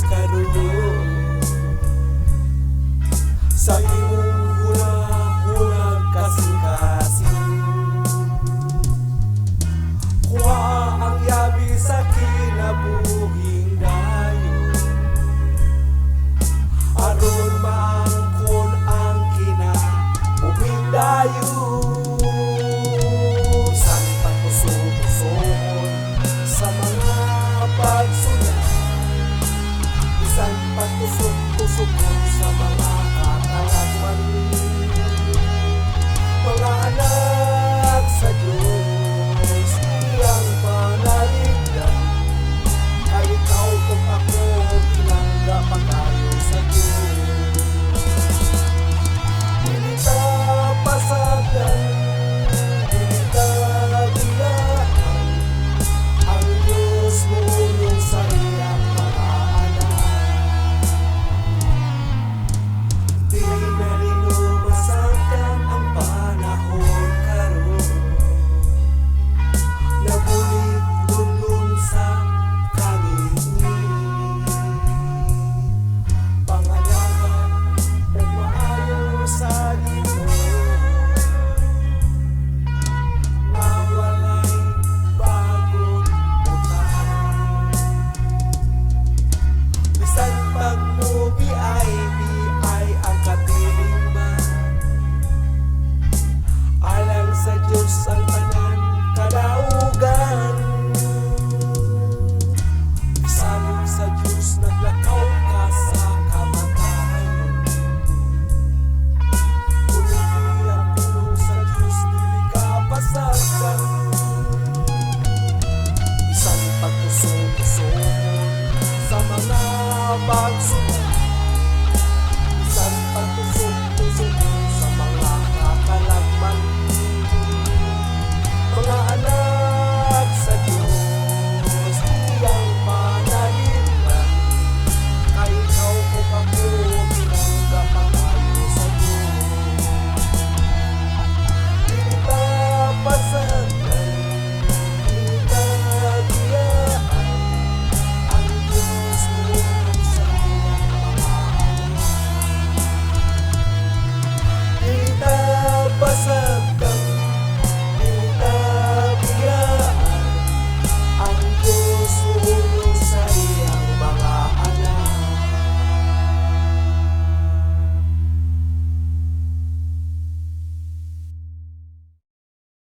karon sa imong hula-hulag kasing-kasing. Kuha ang yabi sa kinabuhing dayon aron maangkon ang kinabuhing dayon. Bisan pa kusog-kusogon sa mga pagsulat, bisan pa kusog-kusogon sa mga katalagman, mga anak sa Diyos iyang panaligdan. Kay ikaw kung ako pinangga pa tayo sa Diyos. Dili ta pasagdan, dili ta biyaan, ang Diyos mulong sa iyang mga anak. Di na rin umasagdan ang panahon karon, nabulig lulun sa kangingin. Pangalagan o maayo sa Ginoo, nga walay bagong butang. Bisan pagmubi ay ang katilingban, alang sa Diyos ang tanan kadaugan. Salig sa Diyos naglakaw ka sa kamatayon, kundi ang tulong sa Diyos dili ka pasagdan. Bisan pagkusog-kusogon sa mga pagsulat,